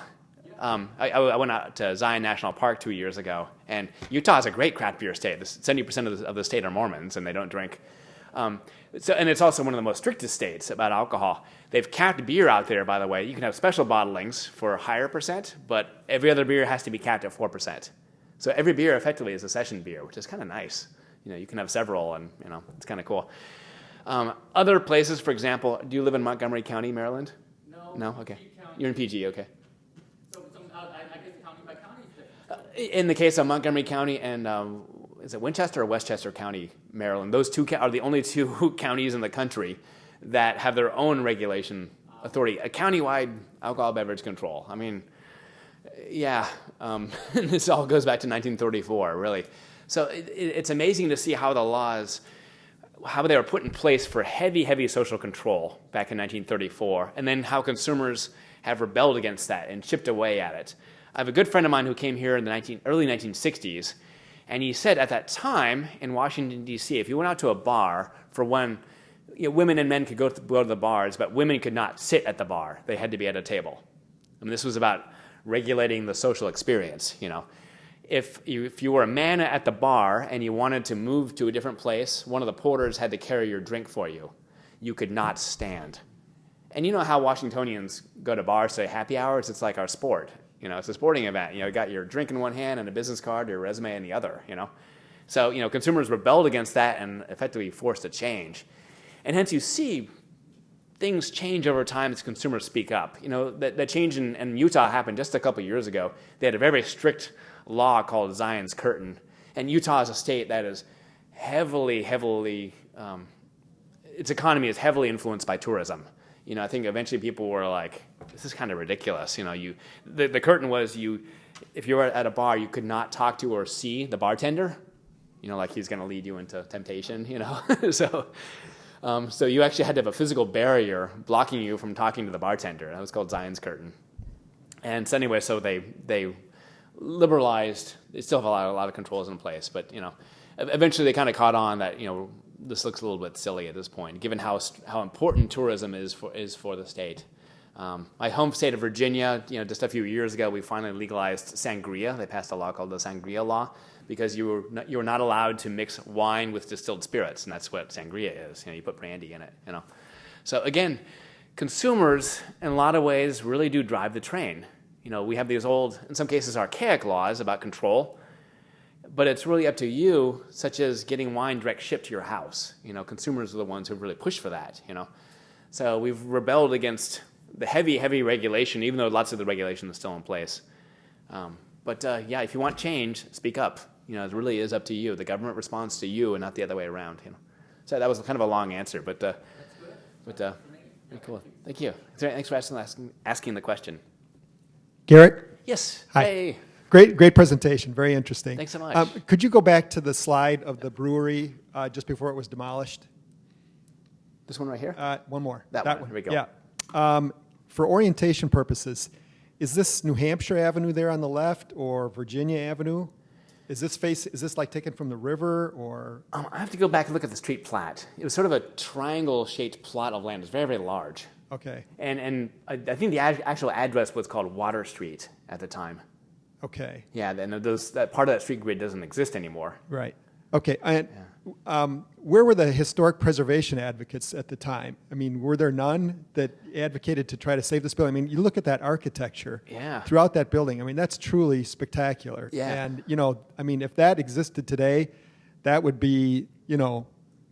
I went out to Zion National Park 2 years ago, and Utah is a great craft beer state. 70% of the state are Mormons, and they don't drink. And it's also one of the most strictest states about alcohol. They've capped beer out there, by the way. You can have special bottlings for a higher percent, but every other beer has to be capped at 4%. So every beer effectively is a session beer, which is kind of nice. You can have several, and it's kind of cool. Other places, for example, do you live in Montgomery County, Maryland? No. No? Okay. PG County. You're in PG, okay. So I guess county by county In the case of Montgomery County and is it Winchester or Westchester County, Maryland? Those two are the only two counties in the country that have their own regulation authority, a countywide alcohol beverage control. I mean, yeah, this all goes back to 1934, really. So it's amazing to see how the laws, how they were put in place for heavy, heavy social control back in 1934, and then how consumers have rebelled against that and chipped away at it. I have a good friend of mine who came here in the early 1960s, and he said at that time in Washington, D.C., if you went out to a bar, for one, women and men could go to the bars, but women could not sit at the bar. They had to be at a table. I mean, this was about regulating the social experience, If you were a man at the bar and you wanted to move to a different place, one of the porters had to carry your drink for you. You could not stand. And you know how Washingtonians go to bars, say happy hours? It's like our sport. It's a sporting event. You got your drink in one hand and a business card, your resume in the other, So, consumers rebelled against that and effectively forced a change. And hence you see things change over time as consumers speak up. That change in Utah happened just a couple of years ago. They had a very strict law called Zion's Curtain. And Utah is a state that is heavily, its economy is heavily influenced by tourism. I think eventually people were like, this is kind of ridiculous. The curtain was if you were at a bar, you could not talk to or see the bartender, like he's going to lead you into temptation, So you actually had to have a physical barrier blocking you from talking to the bartender. That was called Zion's Curtain. And so anyway, so they liberalized. They still have a lot of controls in place, but eventually they kind of caught on that this looks a little bit silly at this point, given how important tourism is for the state. My home state of Virginia, just a few years ago, we finally legalized sangria. They passed a law called the Sangria Law, because you were not allowed to mix wine with distilled spirits, and that's what sangria is. You put brandy in it. So again, consumers in a lot of ways really do drive the train. We have these old, in some cases, archaic laws about control, but it's really up to you, such as getting wine direct shipped to your house. Consumers are the ones who really push for that. So we've rebelled against the heavy, heavy regulation, even though lots of the regulation is still in place. But if you want change, speak up. It really is up to you. The government responds to you and not the other way around. So that was kind of a long answer, but very cool. Thank you. Thanks for asking the question. Garrett? Yes. Hi. Hey. Great presentation. Very interesting. Thanks so much. Could you go back to the slide of the brewery just before it was demolished? This one right here? One more. That one. Here we go. Yeah. For orientation purposes, is this New Hampshire Avenue there on the left or Virginia Avenue? Is this like taken from the river or? I have to go back and look at the street plat. It was sort of a triangle-shaped plot of land. It's very, very large. Okay. And I think the actual address was called Water Street at the time. Okay. Yeah, and that part of that street grid doesn't exist anymore. Right. Okay. And where were the historic preservation advocates at the time? I mean, were there none that advocated to try to save this building? I mean, you look at that architecture throughout that building. I mean, that's truly spectacular. Yeah. And, if that existed today, that would be,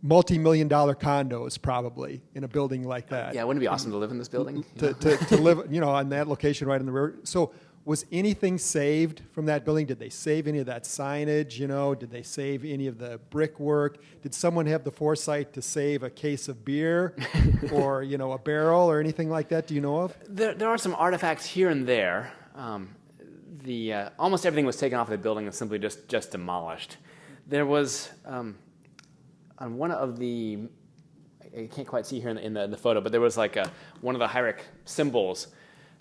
multi-million-dollar condos probably in a building like that. Yeah, wouldn't it be awesome to live in this building? To live, on that location right in the river. So was anything saved from that building? Did they save any of that signage? Did they save any of the brickwork? Did someone have the foresight to save a case of beer or, a barrel or anything like that? Do you know of? There are some artifacts here and there. Almost everything was taken off the building and simply just demolished. There was on one of the, I can't quite see here in the photo, but there was like one of the Heurich symbols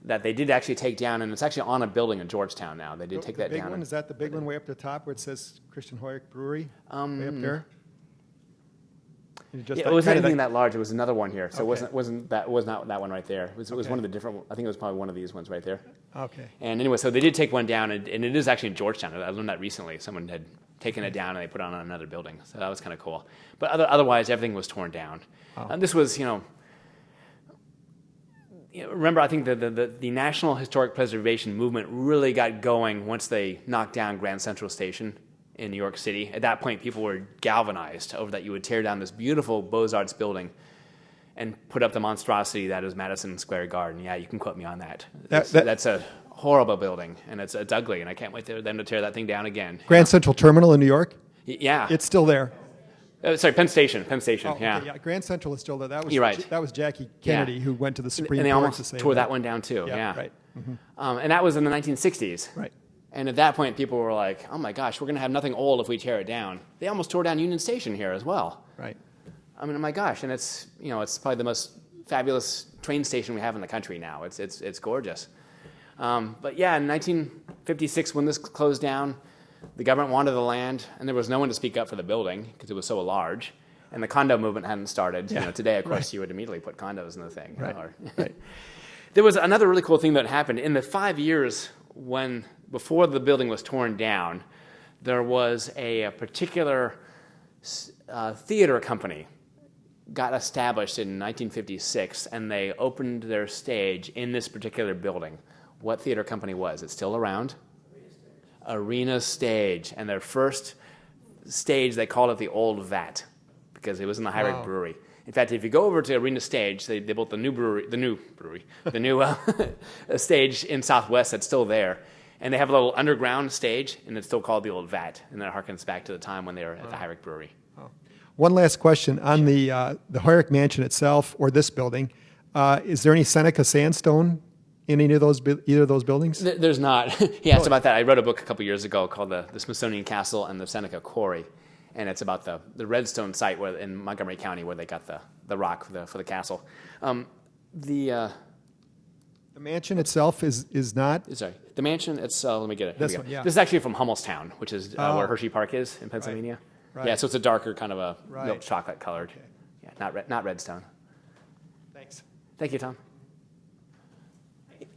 that they did actually take down, and it's actually on a building in Georgetown now. They did take that down. The big one, is that the big one way up the top where it says Christian Heurich Brewery? Way up there? It wasn't anything that large. It was another one here, so it was not that one right there. It was one of the different. I think it was probably one of these ones right there. Okay. And anyway, so they did take one down, and it is actually in Georgetown. I learned that recently. Someone had taken it down and they put it on another building, so that was kind of cool. But otherwise, everything was torn down. Oh. And this was, remember, I think the National Historic Preservation movement really got going once they knocked down Grand Central Station in New York City. At that point, people were galvanized over that you would tear down this beautiful Beaux-Arts building and put up the monstrosity that is Madison Square Garden. Yeah, you can quote me on that. That's a horrible building, and it's ugly, and I can't wait for them to tear that thing down again. Grand Central Terminal in New York. Yeah. It's still there. Sorry, Penn Station. Oh, Yeah. okay, yeah. Grand Central is still there. That was You're right. That was Jackie Kennedy who went to the Supreme And they Court almost to say tore that one down too. Yeah. Right. And that was in the 1960s. Right. And at that point, people were like, "Oh my gosh, we're going to have nothing old if we tear it down." They almost tore down Union Station here as well. Right. I mean, oh my gosh, and it's probably the most fabulous train station we have in the country now. It's gorgeous. But yeah, in 1956, when this closed down, the government wanted the land, and there was no one to speak up for the building because it was so large, and the condo movement hadn't started. Yeah. Today, of course, you would immediately put condos in the thing. Right. Right. There was another really cool thing that happened in the 5 years before the building was torn down. There was a particular theater company got established in 1956, and they opened their stage in this particular building. What theater company was? It's still around? Arena Stage. And their first stage, they called it the Old Vat because it was in the Heurich Brewery. In fact, if you go over to Arena Stage, they built the new stage in Southwest that's still there. And they have a little underground stage, and it's still called the Old Vat. And that harkens back to the time when they were at the Heurich Brewery. One last question on the Heurich Mansion itself, or this building. Is there any Seneca sandstone in either of those buildings? There's not. He asked about that. I wrote a book a couple years ago called the Smithsonian Castle and the Seneca Quarry, and it's about the Redstone site in Montgomery County where they got the rock for the castle. The mansion itself is not. Sorry, the mansion. It's let me get it. This one, yeah. This is actually from Hummelstown, which is where Hershey Park is in Pennsylvania. Right. Yeah, so it's a darker kind of a milk Right. chocolate colored. Okay. Yeah, not Redstone. Thanks. Thank you, Tom.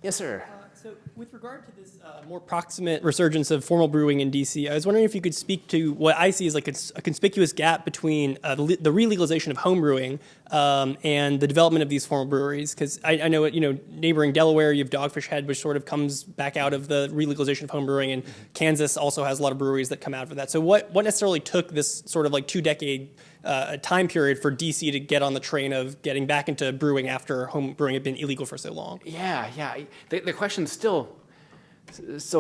Yes, sir. So with regard to this more proximate resurgence of formal brewing in DC, I was wondering if you could speak to what I see as like a conspicuous gap between the re-legalization of home brewing and the development of these formal breweries. Because I know, neighboring Delaware, you have Dogfish Head, which sort of comes back out of the re-legalization of home brewing, and Kansas also has a lot of breweries that come out of that. So what necessarily took this sort of like 2-decade time period for DC to get on the train of getting back into brewing after home brewing had been illegal for so long? Yeah. The question still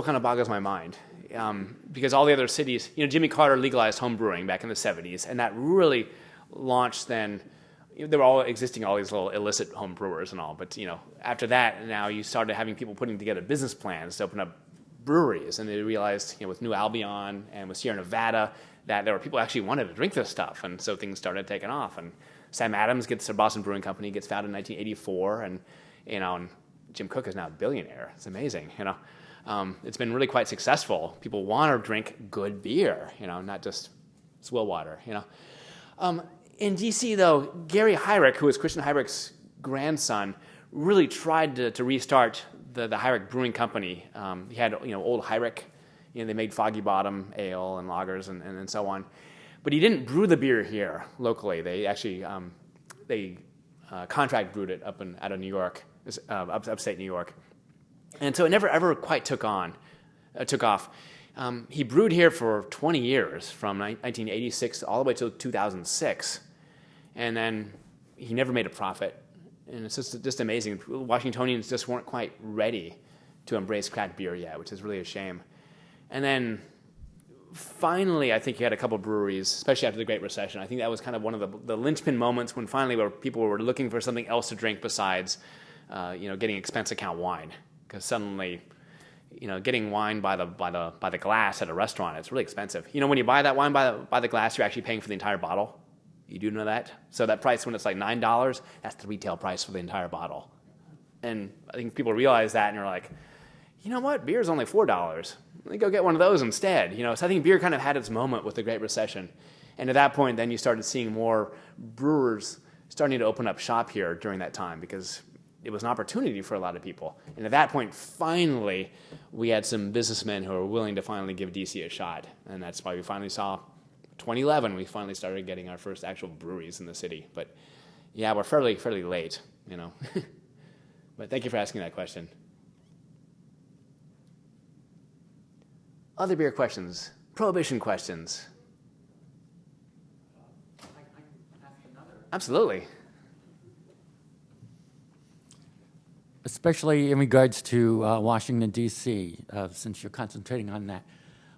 kind of boggles my mind because all the other cities, Jimmy Carter legalized home brewing back in the 70s, and that really launched then. They were all existing, all these little illicit home brewers and all, but after that, now you started having people putting together business plans to open up breweries, and they realized, with New Albion and with Sierra Nevada, that there were people who actually wanted to drink this stuff, and so things started taking off. And Sam Adams gets their Boston Brewing Company, gets founded in 1984, and and Jim Koch is now a billionaire. It's amazing, It's been really quite successful. People want to drink good beer, not just swill water, In D.C., though, Gary Heurich, who was Christian Heurich's grandson, really tried to restart the Heurich Brewing Company. He had, old Heurich. They made Foggy Bottom ale and lagers and so on. But he didn't brew the beer here locally. They actually contract brewed it out of New York, upstate New York. And so it never ever quite took off. He brewed here for 20 years, from 1986 all the way till 2006. And then he never made a profit. And it's just amazing. Washingtonians just weren't quite ready to embrace craft beer yet, which is really a shame. And then finally, I think he had a couple breweries, especially after the Great Recession. I think that was kind of one of the linchpin moments when finally where people were looking for something else to drink besides, getting expense account wine. Because suddenly, getting wine by the glass at a restaurant, it's really expensive. When you buy that wine by the glass, you're actually paying for the entire bottle. You do know that? So that price, when it's like $9, that's the retail price for the entire bottle. And I think people realize that and are like, you know what? Beer's only $4. Let me go get one of those instead. So I think beer kind of had its moment with the Great Recession. And at that point, then you started seeing more brewers starting to open up shop here during that time because it was an opportunity for a lot of people. And at that point, finally, we had some businessmen who were willing to finally give DC a shot. And that's why we finally saw 2011, we finally started getting our first actual breweries in the city. But yeah, we're fairly late, But thank you for asking that question. Other beer questions? Prohibition questions? Absolutely. especially in regards to Washington, D.C., since you're concentrating on that.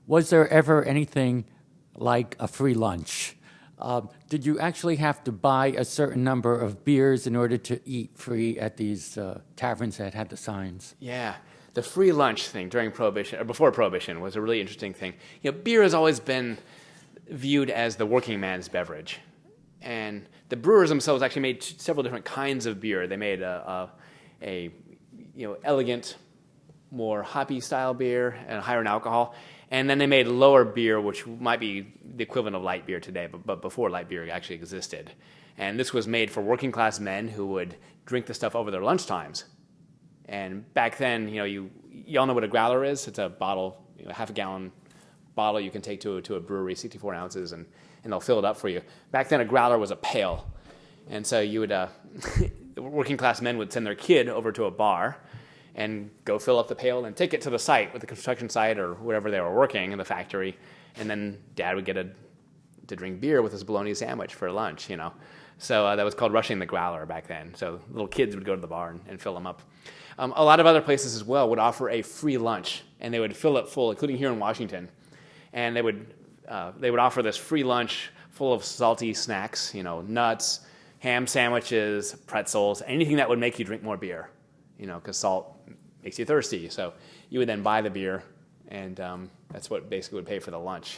Was there ever anything like a free lunch? Did you actually have to buy a certain number of beers in order to eat free at these taverns that had the signs? Yeah, the free lunch thing during Prohibition, or before Prohibition, was a really interesting thing. Beer has always been viewed as the working man's beverage. And the brewers themselves actually made several different kinds of beer. They made a elegant, more hoppy style beer and higher in alcohol. And then they made lower beer, which might be the equivalent of light beer today, but before light beer actually existed. And this was made for working class men who would drink the stuff over their lunchtimes. And back then, you all know what a growler is. It's a bottle, half a gallon bottle you can take to a brewery, 64 ounces, and they'll fill it up for you. Back then, a growler was a pail. And so you would, working class men would send their kid over to a bar and go fill up the pail and take it to the site, with the construction site or wherever they were working in the factory. And then Dad would get to drink beer with his bologna sandwich for lunch, So that was called rushing the growler back then. So little kids would go to the bar and fill them up. A lot of other places as well would offer a free lunch, and they would fill it full, including here in Washington. And they would offer this free lunch full of salty snacks, nuts, ham sandwiches, pretzels, anything that would make you drink more beer, because salt makes you thirsty. So you would then buy the beer, and that's what basically would pay for the lunch,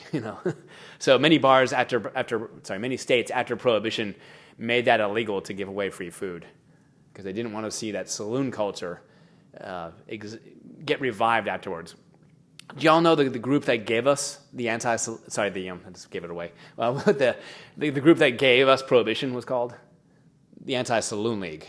So many bars many states after Prohibition made that illegal to give away free food, because they didn't want to see that saloon culture get revived afterwards. Do y'all know the group that gave us I just gave it away. Well, the group that gave us Prohibition was called the Anti-Saloon League,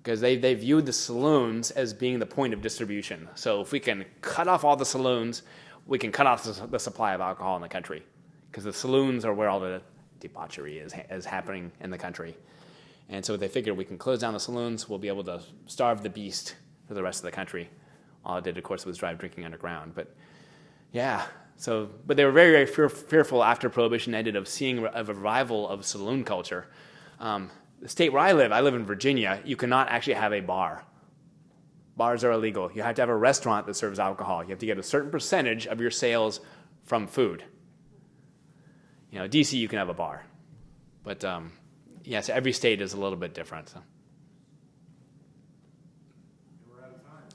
because they viewed the saloons as being the point of distribution. So if we can cut off all the saloons, we can cut off the supply of alcohol in the country, because the saloons are where all the debauchery is happening in the country. And so they figured we can close down the saloons, we'll be able to starve the beast for the rest of the country. All it did, of course, was drive drinking underground. But yeah, but they were very, very fearful after Prohibition ended of seeing a revival of saloon culture. The state where I live in Virginia, you cannot actually have a bar. Bars are illegal. You have to have a restaurant that serves alcohol. You have to get a certain percentage of your sales from food. DC, you can have a bar. But so every state is a little bit different. So.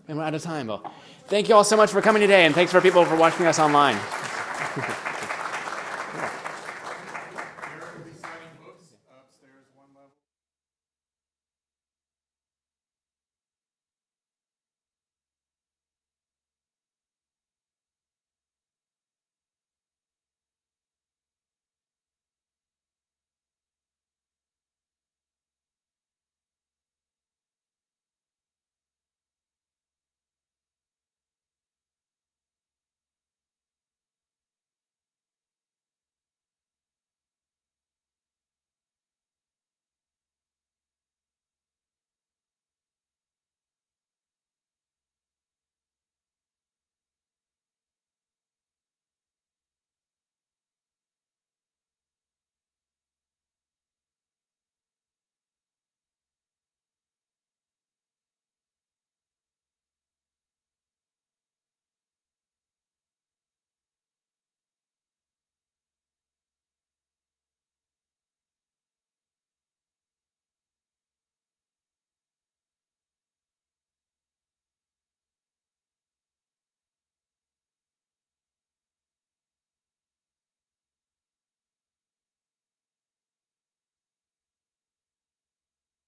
And we're out of time. Well, thank you all so much for coming today, and thanks for people for watching us online.